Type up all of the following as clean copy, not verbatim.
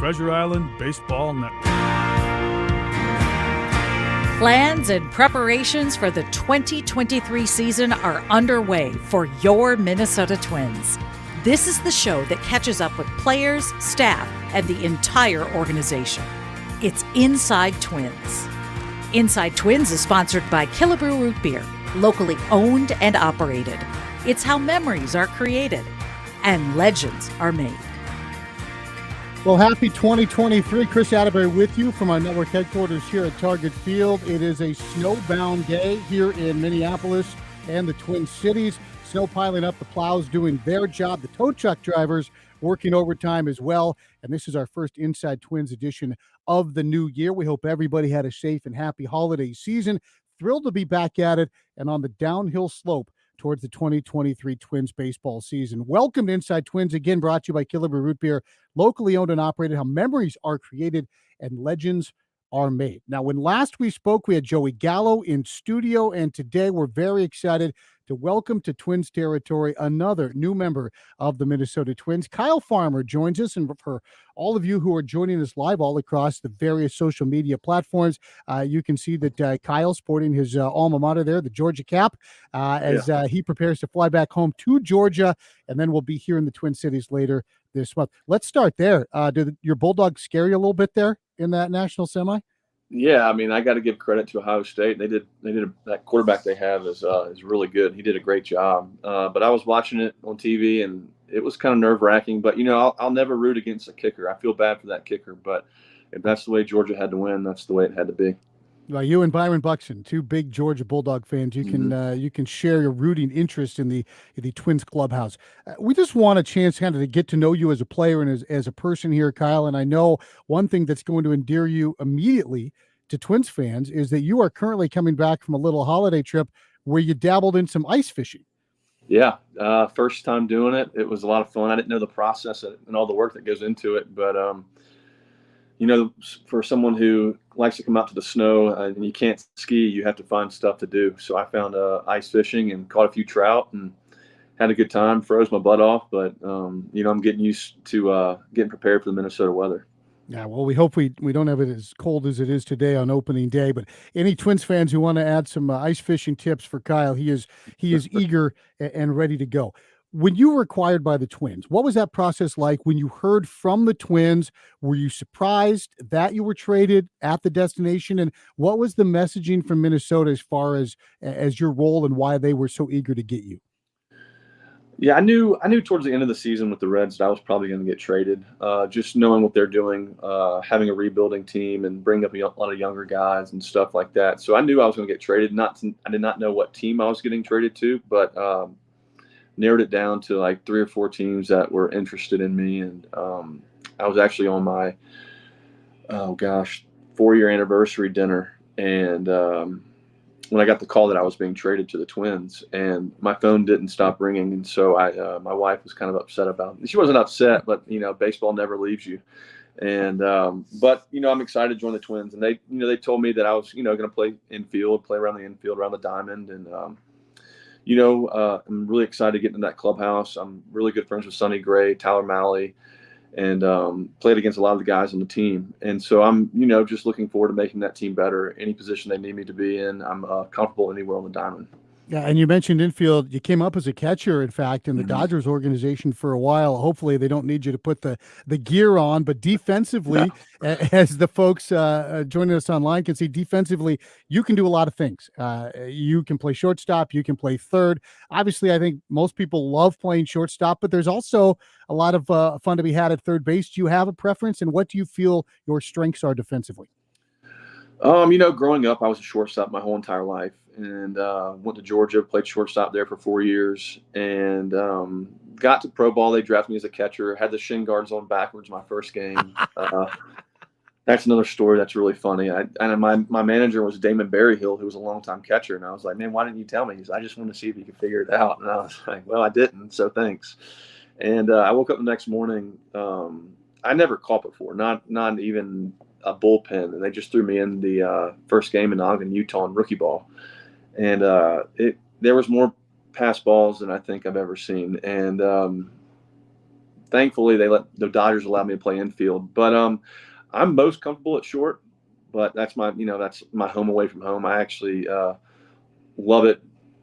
Treasure Island Baseball Network. Plans and preparations for the 2023 season are underway for your Minnesota Twins. This is the show that catches up with players, staff, and the entire organization. It's Inside Twins. Inside Twins is sponsored by Killebrew Root Beer, locally owned and operated. It's how memories are created and legends are made. Well, happy 2023. Chris Atterbury with you from our network headquarters here at Target Field. It is a snowbound day here in Minneapolis and the Twin Cities. Snow piling up, the plows doing their job, the tow truck drivers working overtime as well. And this is our first Inside Twins edition of the new year. We hope everybody had a safe and happy holiday season. Thrilled to be back at it and on the downhill slope towards the 2023 Twins baseball season. Welcome to Inside Twins, again brought to you by Killebrew Root Beer, locally owned and operated, how memories are created and legends are made. Now, when last we spoke, we had Joey Gallo in studio, and today we're very excited to welcome to Twins territory another new member of the Minnesota Twins. Kyle Farmer joins us, and for all of you who are joining us live all across the various social media platforms, you can see that Kyle's sporting his alma mater there, the Georgia cap, as he prepares to fly back home to Georgia, and then we'll be here in the Twin Cities later this month. Let's start there. Did your Bulldogs scare you a little bit there in that national semi? Yeah, I mean, I got to give credit to Ohio State. That quarterback they have is really good. He did a great job. But I was watching it on TV, and it was kind of nerve-wracking. But, you know, I'll never root against a kicker. I feel bad for that kicker. But if that's the way Georgia had to win, that's the way it had to be. Well, you and Byron Buxton, two big Georgia Bulldog fans, you can share your rooting interest in the Twins clubhouse. We just want a chance kind of to get to know you as a player and as a person here, Kyle. And I know one thing that's going to endear you immediately to Twins fans is that you are currently coming back from a little holiday trip where you dabbled in some ice fishing. Yeah, first time doing it. It was a lot of fun. I didn't know the process and all the work that goes into it, but you know, for someone who likes to come out to the snow and you can't ski, you have to find stuff to do. So I found ice fishing and caught a few trout and had a good time, froze my butt off. But, you know, I'm getting used to getting prepared for the Minnesota weather. Yeah, well, we hope we don't have it as cold as it is today on opening day. But any Twins fans who want to add some ice fishing tips for Kyle, he is eager and ready to go. When you were acquired by the Twins, what was that process like when you heard from the Twins? Were you surprised that you were traded at the destination? And what was the messaging from Minnesota as far as your role and why they were so eager to get you? Yeah, I knew towards the end of the season with the Reds that I was probably going to get traded. Just knowing what they're doing, having a rebuilding team and bringing up a lot of younger guys and stuff like that. So I knew I was going to get traded. I did not know what team I was getting traded to, but narrowed it down to like 3 or 4 teams that were interested in me. And I was actually on my, 4-year anniversary dinner. And when I got the call that I was being traded to the Twins, and my phone didn't stop ringing. And so my wife was kind of upset about it. She wasn't upset, but, you know, baseball never leaves you. And but, you know, I'm excited to join the Twins. And they told me that I was, you know, going to play infield, play around the infield, around the diamond. And, you know, I'm really excited to get into that clubhouse. I'm really good friends with Sonny Gray, Tyler Malley, and played against a lot of the guys on the team. And so I'm, you know, just looking forward to making that team better. Any position they need me to be in, I'm comfortable anywhere on the diamond. Yeah, and you mentioned infield. You came up as a catcher, in fact, in the Dodgers organization for a while. Hopefully they don't need you to put the gear on, but defensively, as the folks joining us online can see, defensively, you can do a lot of things. You can play shortstop. You can play third. Obviously, I think most people love playing shortstop, but there's also a lot of fun to be had at third base. Do you have a preference, and what do you feel your strengths are defensively? You know, growing up, I was a shortstop my whole entire life, and went to Georgia, played shortstop there for 4 years, and got to pro ball. They drafted me as a catcher, had the shin guards on backwards my first game. That's another story that's really funny. And my manager was Damon Berryhill, who was a longtime catcher, and I was like, man, why didn't you tell me? He said, I just wanted to see if you could figure it out. And I was like, well, I didn't, so thanks. And I woke up the next morning. I never caught before, not even a bullpen, and they just threw me in the first game in Ogden, Utah, in rookie ball. And there was more pass balls than I think I've ever seen. And thankfully the Dodgers allowed me to play infield. But I'm most comfortable at short. But that's my home away from home. I actually love it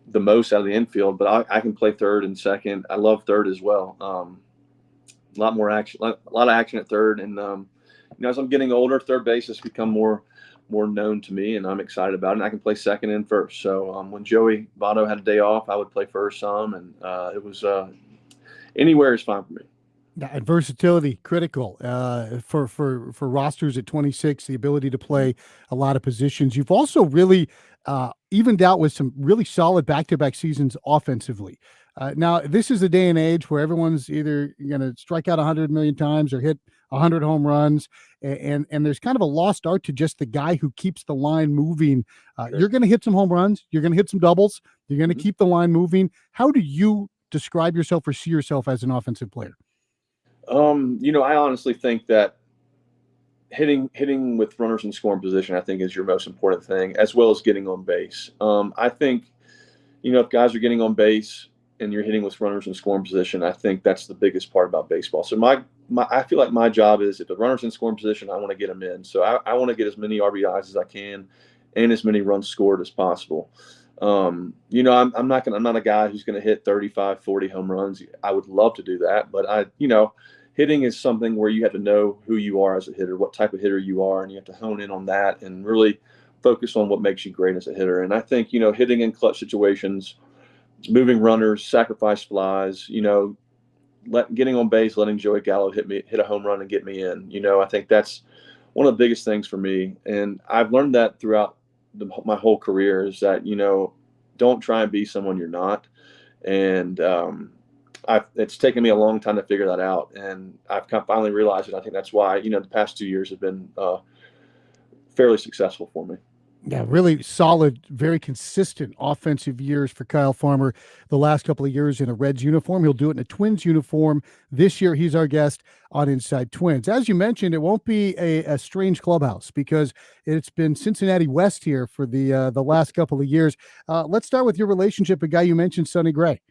the most out of the infield. But I can play third and second. I love third as well. A lot more action, a lot of action at third. And as I'm getting older, third base has become more known to me, and I'm excited about it. And I can play second and first. So when Joey Votto had a day off, I would play first some, and it was anywhere is fine for me. And versatility critical for rosters at 26, the ability to play a lot of positions. You've also really evened out with some really solid back-to-back seasons offensively. Now, this is a day and age where everyone's either going to strike out 100 million times or hit 100 home runs, and there's kind of a lost art to just the guy who keeps the line moving. Sure. You're going to hit some home runs. You're going to hit some doubles. You're going to keep the line moving. How do you describe yourself or see yourself as an offensive player? I honestly think that hitting with runners in scoring position, I think, is your most important thing, as well as getting on base. I think, if guys are getting on base and you're hitting with runners in scoring position, I think that's the biggest part about baseball. So I feel like my job is, if the runner's in scoring position, I want to get them in. So I want to get as many RBIs as I can and as many runs scored as possible. I'm not a guy who's going to hit 35, 40 home runs. I would love to do that, but hitting is something where you have to know who you are as a hitter, what type of hitter you are, and you have to hone in on that and really focus on what makes you great as a hitter. And I think, hitting in clutch situations, moving runners, sacrifice flies, getting on base, letting Joey Gallo hit a home run and get me in. I think that's one of the biggest things for me. And I've learned that throughout my whole career, is that, don't try and be someone you're not. And it's taken me a long time to figure that out. And I've finally realized it. I think that's why, the past 2 years have been fairly successful for me. Yeah, really solid, very consistent offensive years for Kyle Farmer. The last couple of years in a Reds uniform. He'll do it in a Twins uniform this year. He's our guest on Inside Twins. As you mentioned, it won't be a strange clubhouse, because it's been Cincinnati West here for the last couple of years. Let's start with your relationship, a guy you mentioned, Sonny Gray.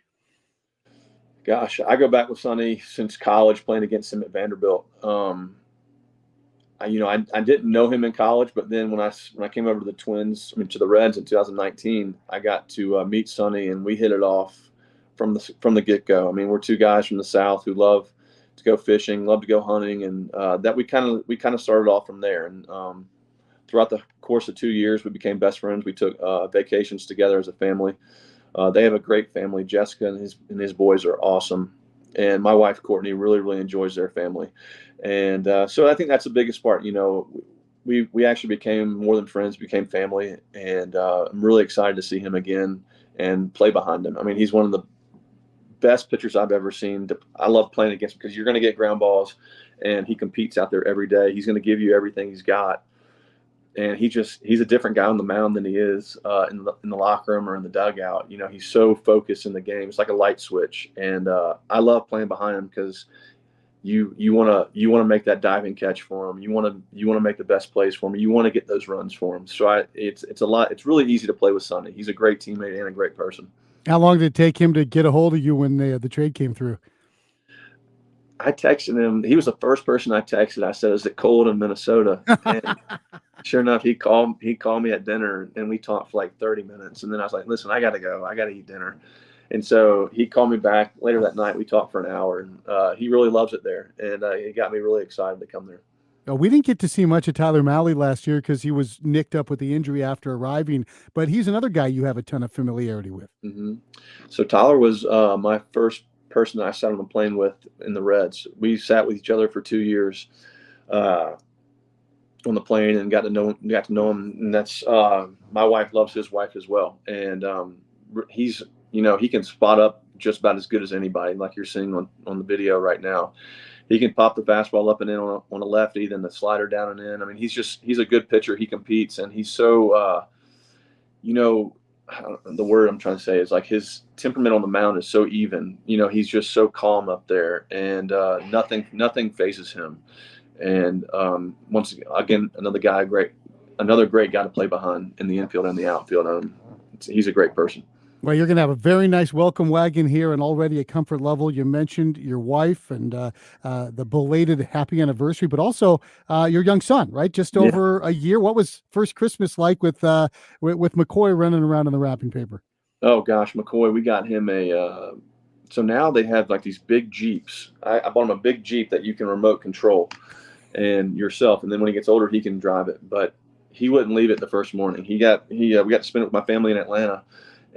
Gosh, I go back with Sonny since college, playing against him at Vanderbilt. I didn't know him in college, but then when I came over to the Reds in 2019, I got to meet Sonny, and we hit it off from the get-go. I mean, we're two guys from the South who love to go fishing, love to go hunting, and that we kind of started off from there. And throughout the course of 2 years, we became best friends. We took vacations together as a family. They have a great family. Jessica and his boys are awesome. And my wife, Courtney, really, really enjoys their family. And so I think that's the biggest part. We actually became more than friends, became family. And I'm really excited to see him again and play behind him. I mean, he's one of the best pitchers I've ever seen. I love playing against him, because you're going to get ground balls, and he competes out there every day. He's going to give you everything he's got. And he's a different guy on the mound than he is in the locker room or in the dugout. He's so focused in the game. It's like a light switch. And I love playing behind him, because you want to make that diving catch for him. You want to make the best plays for him. You want to get those runs for him. So it's a lot. It's really easy to play with Sonny. He's a great teammate and a great person. How long did it take him to get a hold of you when the trade came through? I texted him. He was the first person I texted. I said, "Is it cold in Minnesota?" And sure enough, he called me at dinner, and we talked for like 30 minutes. And then I was like, "Listen, I got to go. I got to eat dinner." And so he called me back later that night. We talked for an hour, and he really loves it there. And it got me really excited to come there. We didn't get to see much of Tyler Mahle last year, because he was nicked up with the injury after arriving. But he's another guy you have a ton of familiarity with. Mm-hmm. So Tyler was my first person that I sat on the plane with in the Reds. We sat with each other for 2 years on the plane, and got to know him. And that's my wife loves his wife as well. And he's he can spot up just about as good as anybody, like you're seeing on the video right now. He can pop the fastball up and in on a lefty, then the slider down and in. I mean, he's a good pitcher. He competes, and he's so the word I'm trying to say is, like, his temperament on the mound is so even. He's just so calm up there, and nothing phases him. And once again, another great guy to play behind in the infield and the outfield. He's a great person. Well, you're going to have a very nice welcome wagon here and already a comfort level. You mentioned your wife and the belated happy anniversary, but also your young son, right? Just Yeah. over a year. What was first Christmas like with McCoy running around in the wrapping paper? Oh gosh, McCoy, we got him a. So now they have like these big Jeeps. I bought him a big Jeep that you can remote control and yourself, and then when he gets older, he can drive it. But he wouldn't leave it the first morning. We got to spend it with my family in Atlanta,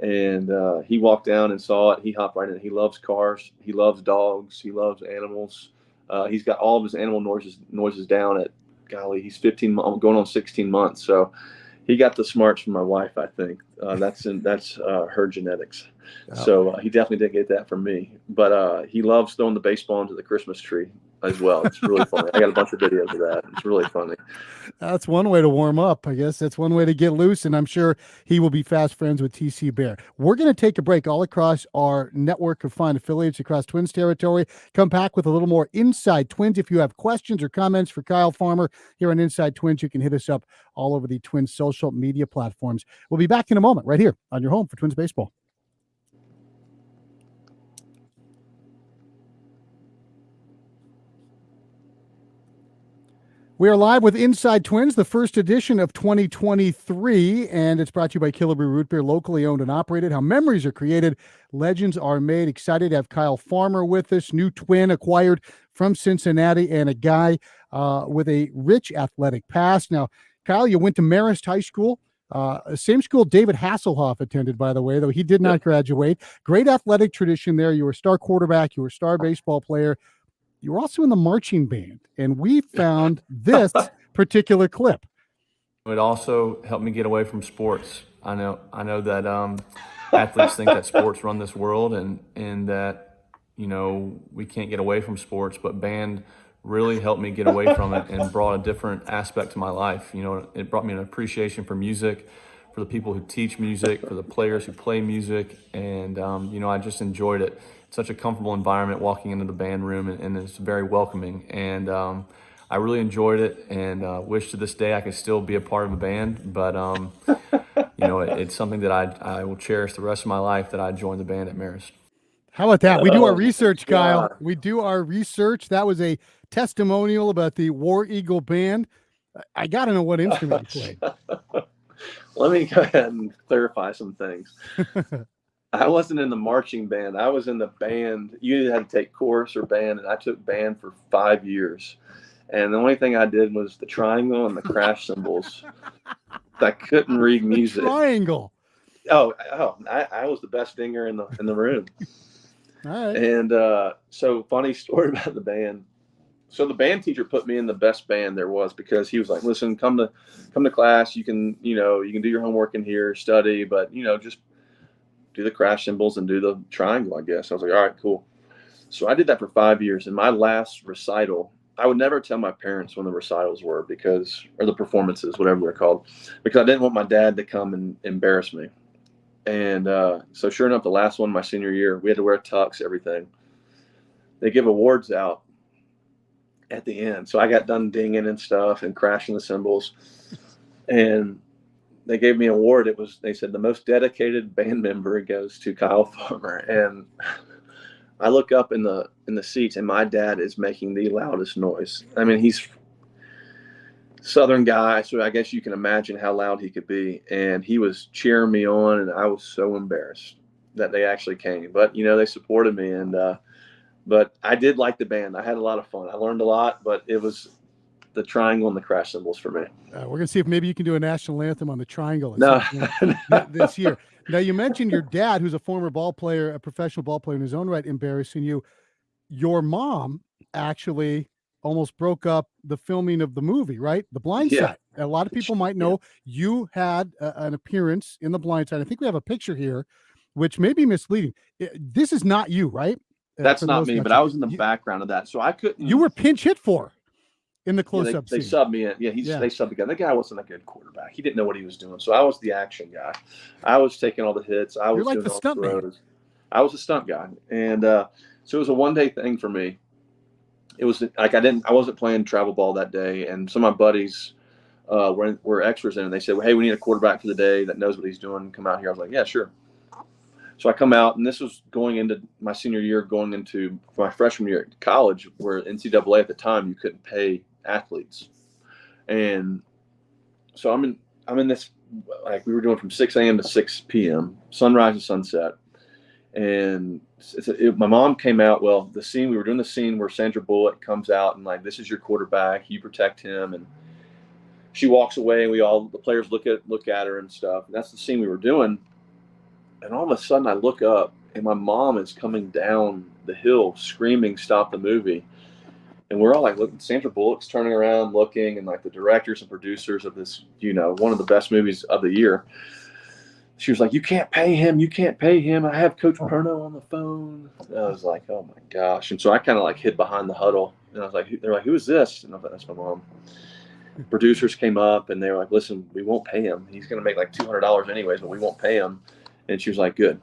and he walked down and saw it. He hopped right in. He loves cars. He loves dogs. He loves animals. He's got all of his animal noises down at, golly, he's 15, going on 16 months. So he got the smarts from my wife, I think. That's her genetics. Oh. So he definitely didn't get that from me. But he loves throwing the baseball into the Christmas tree as well. It's really funny. I got a bunch of videos of that. It's really funny. That's one way to warm up. I guess that's one way to get loose, and I'm sure he will be fast friends with TC Bear. We're going to take a break all across our network of fine affiliates across Twins territory. Come back with a little more Inside Twins. If you have questions or comments for Kyle Farmer here on Inside Twins, you can hit us up all over the Twins social media platforms. We'll be back in a moment right here on your home for Twins baseball. We are live with Inside Twins, the first edition of 2023, and it's brought to you by Killebrew Root Beer, locally owned and operated. How memories are created, legends are made. Excited to have Kyle Farmer with us, new Twin acquired from Cincinnati, and a guy with a rich athletic past. Now, Kyle, you went to Marist High School, same school David Hasselhoff attended, by the way, though he did not graduate. Great athletic tradition there. You were a star quarterback. You were a star baseball player. You were also in the marching band, and we found this particular clip. It also helped me get away from sports. I know that athletes think that sports run this world, and that, you know, we can't get away from sports, but band really helped me get away from it and brought a different aspect to my life. You know, it brought me an appreciation for music, for the people who teach music, for the players who play music, and you know, I just enjoyed it. Such a comfortable environment walking into the band room, and it's very welcoming, and I really enjoyed it, and wish to this day I could still be a part of a band, but you know, it's something that I will cherish the rest of my life, that I joined the band at Marist. How about that? We do our research, Kyle. We do our research. That was a testimonial about the War Eagle Band. I got to know what instrument you played. Let me go ahead and clarify some things. I wasn't in the marching band. I was in the band. You either had to take chorus or band, and I took band for 5 years. And the only thing I did was the triangle and the crash cymbals. I couldn't read music. Triangle. I was the best dinger in the room. All right. And so, funny story about the band. So the band teacher put me in the best band there was, because he was like, "Listen, come to class. You can do your homework in here, study, but just do the crash cymbals and do the triangle, I guess." I was like, all right, cool. So I did that for 5 years. And my last recital, I would never tell my parents when the recitals were, or the performances, whatever they're called, because I didn't want my dad to come and embarrass me. And so sure enough, the last one, my senior year, we had to wear tux, everything. They give awards out at the end. So I got done dinging and stuff and crashing the cymbals. And they gave me an award. They said the most dedicated band member goes to Kyle Farmer. And I look up in the seats, and my dad is making the loudest noise. I mean, he's Southern guy, so I guess you can imagine how loud he could be. And he was cheering me on, and I was so embarrassed that they actually came. But they supported me, and but I did like the band. I had a lot of fun. I learned a lot, but it was the triangle and the crash cymbals for me. We're going to see if maybe you can do a national anthem on the triangle this year. Now, you mentioned your dad, who's a former ball player, a professional ball player in his own right, embarrassing you. Your mom actually almost broke up the filming of the movie, right? The Blind Side. A lot of people might know you had an appearance in The Blind Side. I think we have a picture here, which may be misleading. This is not you, right? That's not me, but I was in the background of that, so I couldn't. You were pinch hit for in the close-up scene. They subbed me in. They subbed the guy. That guy wasn't a good quarterback. He didn't know what he was doing, so I was the action guy. I was taking all the hits. I was like the stunt man. I was a stunt guy, and so it was a one-day thing for me. It was like I wasn't playing travel ball that day, and some of my buddies were extras in, and they said, well, "Hey, we need a quarterback for the day that knows what he's doing. Come out here." I was like, "Yeah, sure." So I come out, and this was going into my senior year, going into my freshman year at college, where NCAA at the time you couldn't pay athletes, and so I'm in this, like, we were doing from 6 a.m. to 6 p.m. sunrise to sunset, and my mom came out. Well, we were doing the scene where Sandra Bullock comes out and, like, this is your quarterback, you protect him, and she walks away, and the players look at her and stuff. And that's the scene we were doing. And all of a sudden I look up, and my mom is coming down the hill screaming, "Stop the movie." And we're all like looking, Sandra Bullock's turning around looking, and, like, the directors and producers of this, one of the best movies of the year. She was like, "You can't pay him. You can't pay him. I have Coach Perno on the phone." And I was like, "Oh my gosh." And so I kind of, like, hid behind the huddle, and I was like, they're like, "Who is this?" And I was like, "That's my mom." Producers came up, and they were like, "Listen, we won't pay him. He's going to make like $200 anyways, but we won't pay him." And she was like, "Good."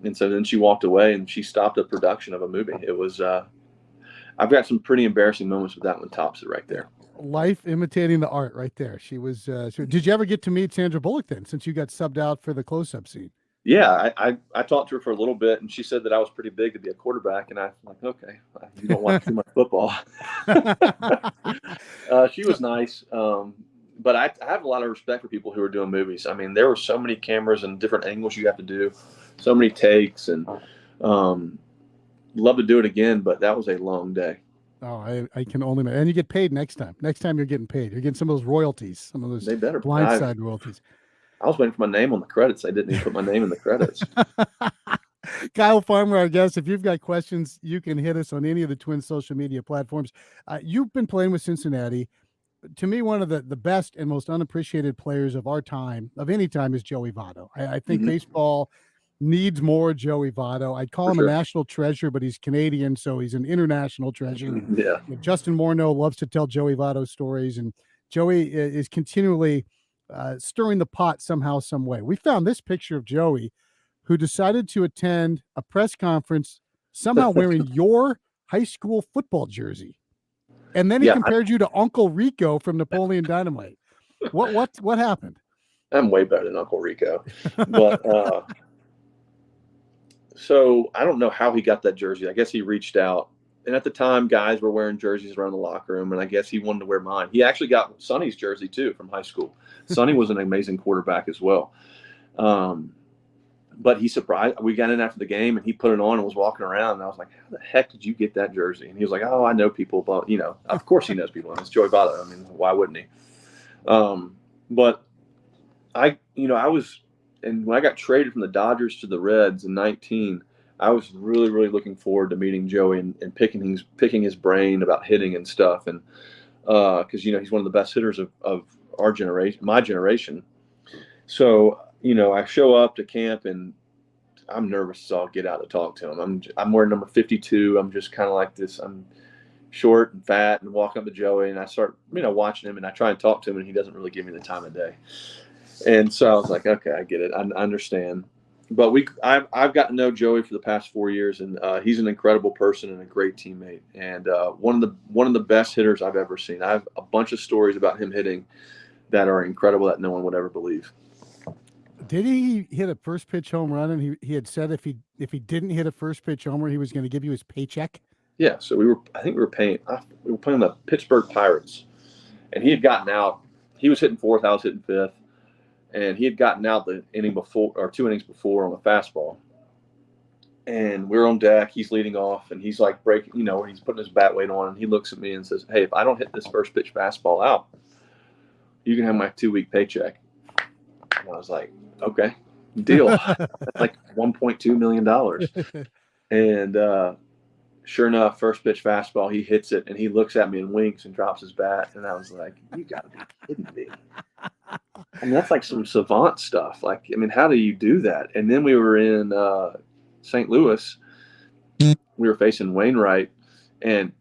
And so then she walked away, and she stopped a production of a movie. It was, I've got some pretty embarrassing moments, but that one tops it right there. Life imitating the art right there. She was, did you ever get to meet Sandra Bullock then, since you got subbed out for the close-up scene? Yeah, I talked to her for a little bit, and she said that I was pretty big to be a quarterback, and I'm like, okay, you don't watch too much football. She was nice, but I have a lot of respect for people who are doing movies. I mean, there were so many cameras and different angles you have to do, so many takes, and love to do it again, but that was a long day. Oh, I can only imagine. And you get paid next time. Next time you're getting paid. You're getting some of those royalties, some of those They better. blindside royalties. I was waiting for my name on the credits. They didn't even put my name in the credits. Kyle Farmer, our guest. If you've got questions, you can hit us on any of the Twins social media platforms. You've been playing with Cincinnati. To me, one of the best and most unappreciated players of our time, of any time, is Joey Votto. I think baseball needs more Joey Votto. I'd call him a national treasure, but he's Canadian, so he's an international treasure. Yeah. Justin Morneau loves to tell Joey Votto stories, and Joey is continually stirring the pot somehow, some way. We found this picture of Joey, who decided to attend a press conference somehow wearing your high school football jersey. And then he compared you to Uncle Rico from Napoleon Dynamite. What happened? I'm way better than Uncle Rico. But so I don't know how he got that jersey. I guess he reached out. And at the time, guys were wearing jerseys around the locker room, and I guess he wanted to wear mine. He actually got Sonny's jersey, too, from high school. Sonny was an amazing quarterback as well. But he surprised. We got in after the game, and he put it on and was walking around. And I was like, "How the heck did you get that jersey?" And he was like, "Oh, I know people." But, of course he knows people. And it's Joey Votto. I mean, why wouldn't he? But I was – and when I got traded from the Dodgers to the Reds in 19, I was really, really looking forward to meeting Joey and picking his brain about hitting and stuff. And because, he's one of the best hitters of our generation, my generation. So – I show up to camp, and I'm nervous as I'll get out to talk to him. I'm wearing number 52. I'm just kind of like this. I'm short and fat, and walk up to Joey, and I start, watching him, and I try and talk to him, and he doesn't really give me the time of day. And so I was like, okay, I get it. I understand. But I've gotten to know Joey for the past 4 years, and he's an incredible person and a great teammate, and one of the best hitters I've ever seen. I have a bunch of stories about him hitting that are incredible that no one would ever believe. Did he hit a first pitch home run? And he had said if he didn't hit a first pitch homer, he was going to give you his paycheck. Yeah, so we were playing the Pittsburgh Pirates, and he had gotten out. He was hitting fourth, I was hitting fifth, and he had gotten out the inning before, or 2 innings before, on a fastball. And we're on deck. He's leading off, and he's like breaking. He's putting his bat weight on, and he looks at me and says, "Hey, if I don't hit this first pitch fastball out, you can have my 2-week paycheck." And I was like, okay, deal. That's like $1.2 million. And sure enough, first pitch fastball, he hits it, and he looks at me and winks and drops his bat. And I was like, you got to be kidding me. I mean, that's like some savant stuff. Like, I mean, how do you do that? And then we were in St. Louis. We were facing Wainwright, and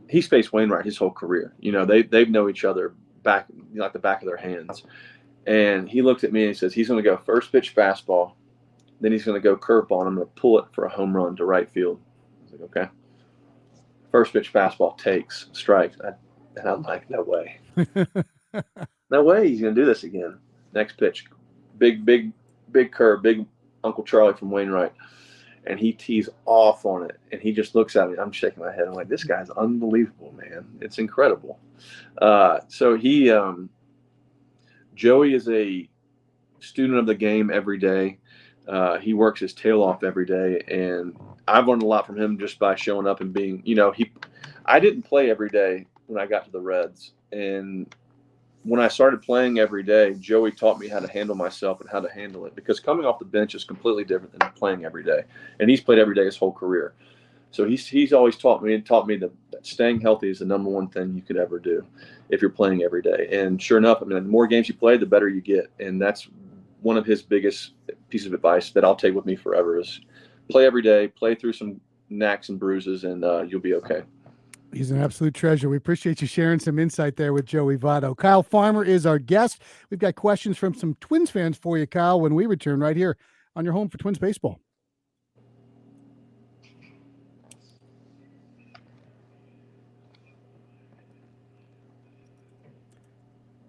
he's faced Wainwright his whole career. They've known each other back, like the back of their hands. And he looked at me and he says, he's going to go first pitch fastball. Then he's going to go curveball. I'm going to pull it for a home run to right field. I was like, okay. First pitch fastball takes, strikes. And I'm like, no way. No way he's going to do this again. Next pitch. Big curve, big Uncle Charlie from Wainwright, and he tees off on it, and he just looks at me. I'm shaking my head. I'm like, this guy's unbelievable, man. It's incredible. So Joey is a student of the game every day. He works his tail off every day, and I've learned a lot from him just by showing up and being, I didn't play every day when I got to the Reds, and when I started playing every day, Joey taught me how to handle myself and how to handle it, because coming off the bench is completely different than playing every day. And he's played every day his whole career. So he's always taught me that staying healthy is the number one thing you could ever do if you're playing every day. And sure enough, the more games you play, the better you get. And that's one of his biggest pieces of advice that I'll take with me forever is play every day, play through some knacks and bruises, and you'll be okay. He's an absolute treasure. We appreciate you sharing some insight there with Joey Votto. Kyle Farmer is our guest. We've got questions from some Twins fans for you, Kyle, when we return right here on your home for Twins baseball.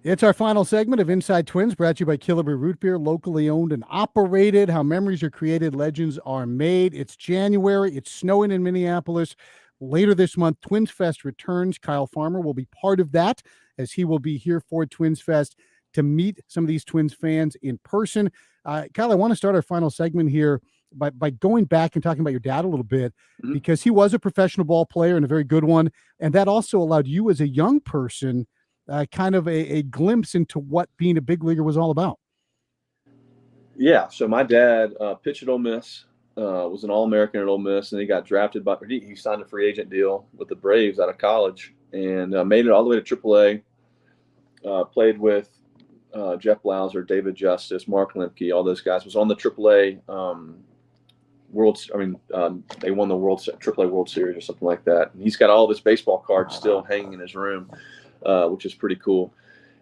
It's our final segment of Inside Twins, brought to you by Killebrew Root Beer, locally owned and operated. How memories are created, legends are made. It's January. It's snowing in Minneapolis. Later this month, Twins Fest returns. Kyle Farmer will be part of that, as he will be here for Twins Fest to meet some of these Twins fans in person. Kyle, I want to start our final segment here by going back and talking about your dad a little bit, because he was a professional ball player and a very good one. And that also allowed you as a young person kind of a glimpse into what being a big leaguer was all about. Yeah. So my dad pitched at Ole Miss. Was an All-American at Ole Miss, and he got drafted he signed a free agent deal with the Braves out of college, and made it all the way to AAA. Played with Jeff Blauser, David Justice, Mark Lemke, all those guys. Was on the AAA they won the AAA World Series or something like that. And he's got all of his baseball cards still hanging in his room, which is pretty cool.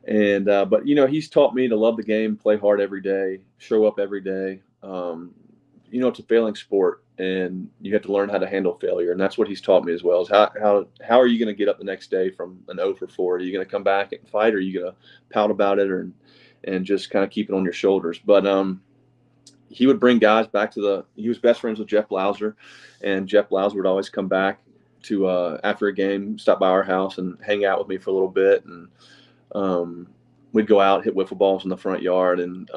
And but he's taught me to love the game, play hard every day, show up every day. It's a failing sport, and you have to learn how to handle failure. And that's what he's taught me as well, is how are you going to get up the next day from an 0 for 4? Are you going to come back and fight, or are you going to pout about it and just kind of keep it on your shoulders? But he would bring guys back he was best friends with Jeff Blauser, and Jeff Blauser would always come back to after a game, stop by our house and hang out with me for a little bit. And we'd go out, hit wiffle balls in the front yard. And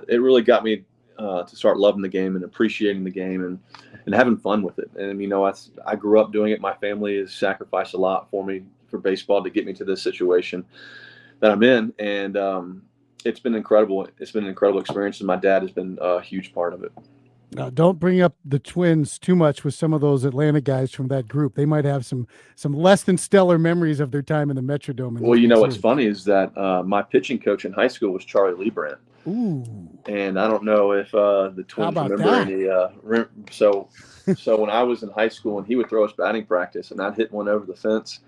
it really got me to start loving the game and appreciating the game and having fun with it. And, I grew up doing it. My family has sacrificed a lot for me for baseball to get me to this situation that I'm in. And it's been incredible. It's been an incredible experience, and my dad has been a huge part of it. Now, don't bring up the Twins too much with some of those Atlanta guys from that group. They might have some less than stellar memories of their time in the Metrodome. Well, what's funny is that my pitching coach in high school was Charlie Leibrandt. Ooh. And I don't know if the Twins remember any. So when I was in high school, and he would throw us batting practice, and I'd hit one over the fence,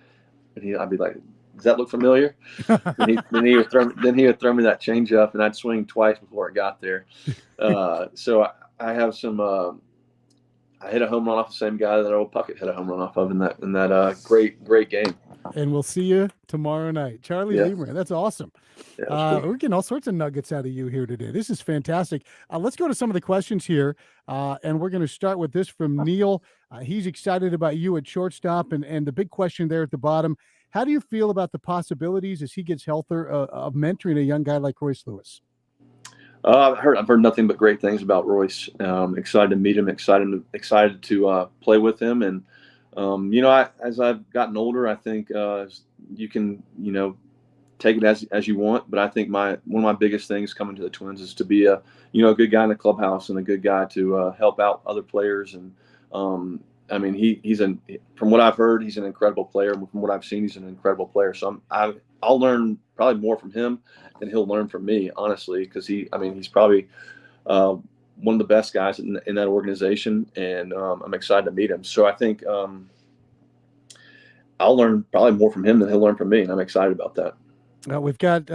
and I'd be like, "Does that look familiar?" then he would throw me that changeup, and I'd swing twice before it got there. So I have some. I hit a home run off the same guy that old Puckett hit a home run off of in that great game. And we'll see you tomorrow night, Charlie Leibrandt. That's awesome. Yeah, we're getting all sorts of nuggets out of you here today. This is fantastic. Let's go to some of the questions here, and we're going to start with this from Neil. He's excited about you at shortstop, and the big question there at the bottom: how do you feel about the possibilities as he gets healthier of mentoring a young guy like Royce Lewis? I've heard nothing but great things about Royce. Excited to meet him. Excited to play with him. And as I've gotten older, I think you can take it as you want. But I think one of my biggest things coming to the Twins is to be a good guy in the clubhouse and a good guy to help out other players. And from what I've heard, he's an incredible player. And from what I've seen, he's an incredible player. So I'll learn probably more from him than he'll learn from me, honestly, because he's probably one of the best guys in that organization, and I'm excited to meet him. So I think I'll learn probably more from him than he'll learn from me, and I'm excited about that. We've got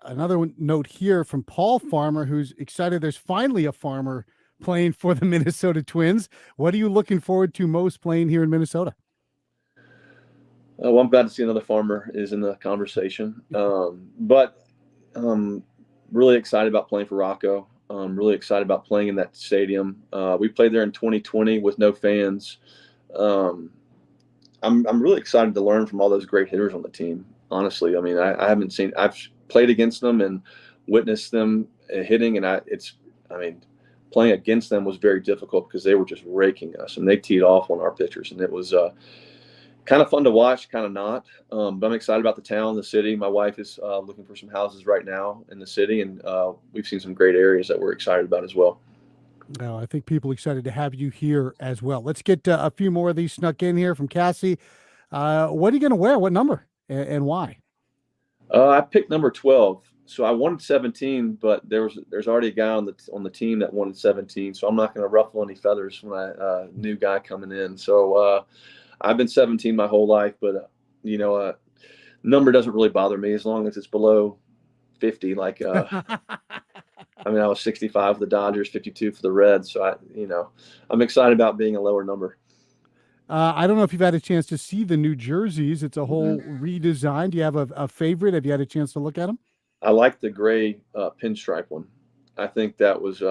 another note here from Paul Farmer, who's excited there's finally a Farmer playing for the Minnesota Twins. What are you looking forward to most playing here in Minnesota? Well, I'm glad to see another Farmer is in the conversation. But really excited about playing for Rocco. Really excited about playing in that stadium. We played there in 2020 with no fans. I'm really excited to learn from all those great hitters on the team. Honestly, I mean, I've played against them and witnessed them hitting, and playing against them was very difficult because they were just raking us, and they teed off on our pitchers, and it was kind of fun to watch, kind of not. But I'm excited about the town, the city. My wife is looking for some houses right now in the city, and we've seen some great areas that we're excited about as well. Well, I think people are excited to have you here as well. Let's get a few more of these snuck in here from Cassie. What are you going to wear? What number and why? I picked number 12. So I wanted 17, but there's already a guy on the team that wanted 17. So I'm not going to ruffle any feathers when I new guy coming in. So I've been 17 my whole life, but number doesn't really bother me as long as it's below 50. Like I was 65 for the Dodgers, 52 for the Reds. So I'm excited about being a lower number. I don't know if you've had a chance to see the new jerseys. It's a whole redesign. Do you have a favorite? Have you had a chance to look at them? I like the gray pinstripe one. I think that was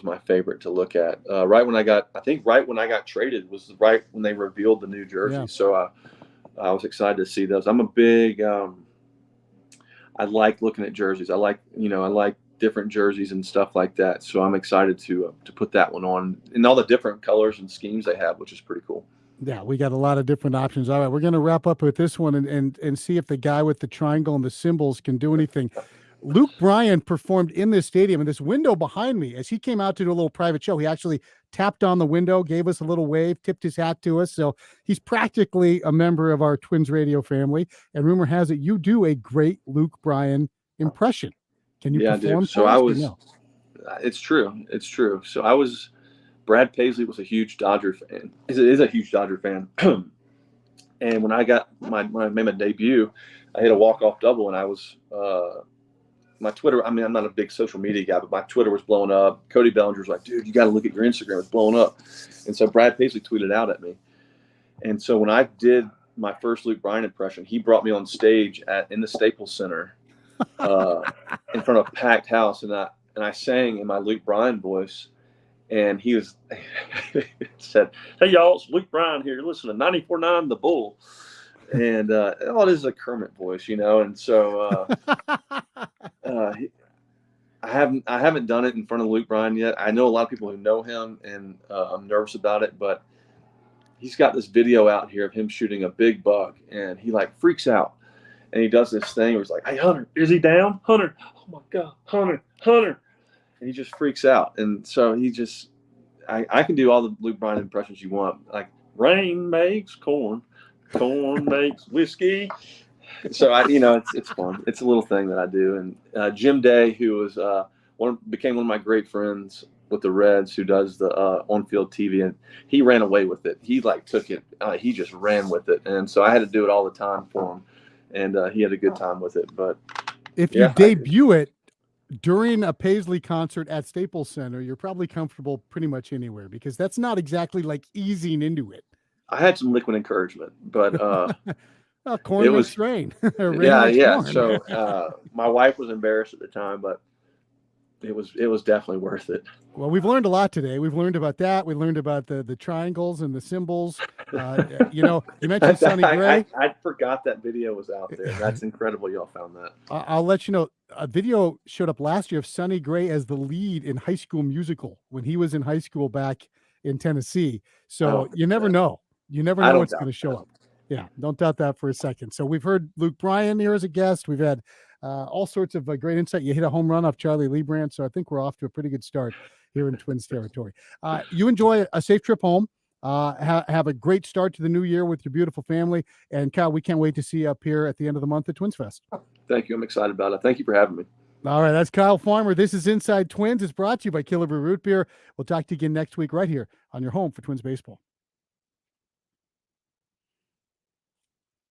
my favorite to look at. Right when I got traded was right when they revealed the new jersey. Yeah. So I was excited to see those. I'm a big. I like looking at jerseys. I like different jerseys and stuff like that. So I'm excited to put that one on, and all the different colors and schemes they have, which is pretty cool. Yeah, we got a lot of different options. All right, we're going to wrap up with this one and see if the guy with the triangle and the symbols can do anything. Luke Bryan performed in this stadium, and this window behind me, as he came out to do a little private show, he actually tapped on the window, gave us a little wave, tipped his hat to us. So he's practically a member of our Twins radio family. And rumor has it you do a great Luke Bryan impression. Can you perform? So it's true. It's true. So Brad Paisley was a huge Dodger fan. Is a huge Dodger fan. And when I when I made my debut, I hit a walk-off double, and I was my Twitter. I'm not a big social media guy, but my Twitter was blowing up. Cody Bellinger was like, "Dude, you got to look at your Instagram. It's blowing up." And so Brad Paisley tweeted out at me. And so when I did my first Luke Bryan impression, he brought me on stage in the Staples Center in front of a packed house, and I sang in my Luke Bryan voice. And he said, "Hey y'all, it's Luke Bryan here. Listen to 94.9 The Bull." And it is a Kermit voice, and so I haven't done it in front of Luke Bryan yet. I know a lot of people who know him, and I'm nervous about it, but he's got this video out here of him shooting a big buck, and he freaks out, and he does this thing where he's like, "Hey Hunter, is he down? Hunter, oh my God, Hunter." And he just freaks out. And so I can do all the Luke Bryan impressions you want. Like, rain makes corn makes whiskey. So it's fun. It's a little thing that I do. And Jim Day, who was became one of my great friends with the Reds, who does the on-field TV, and he ran away with it. He took it. He just ran with it. And so I had to do it all the time for him. And he had a good time with it. But if you debut it during a Paisley concert at Staples Center, you're probably comfortable pretty much anywhere, because that's not exactly easing into it. I had some liquid encouragement, but corn makes rain. Yeah. Corn. So my wife was embarrassed at the time, but it was definitely worth it. Well, we've learned a lot today. We've learned about that. We learned about the triangles and the symbols. You mentioned Sonny Gray. I forgot that video was out there. That's incredible. Y'all found that. I'll let you know. A video showed up last year of Sonny Gray as the lead in High School Musical when he was in high school back in Tennessee. So you never know. You never know what's going to show up. Yeah, don't doubt that for a second. So we've heard Luke Bryan here as a guest. We've had all sorts of great insight. You hit a home run off Charlie Leibrandt, so I think we're off to a pretty good start here in Twins territory. You enjoy a safe trip home. Have a great start to the new year with your beautiful family. And Kyle, we can't wait to see you up here at the end of the month at Twins Fest. Thank you. I'm excited about it. Thank you for having me. All right, that's Kyle Farmer. This is Inside Twins. It's brought to you by Killebrew Root Beer. We'll talk to you again next week right here on your home for Twins baseball.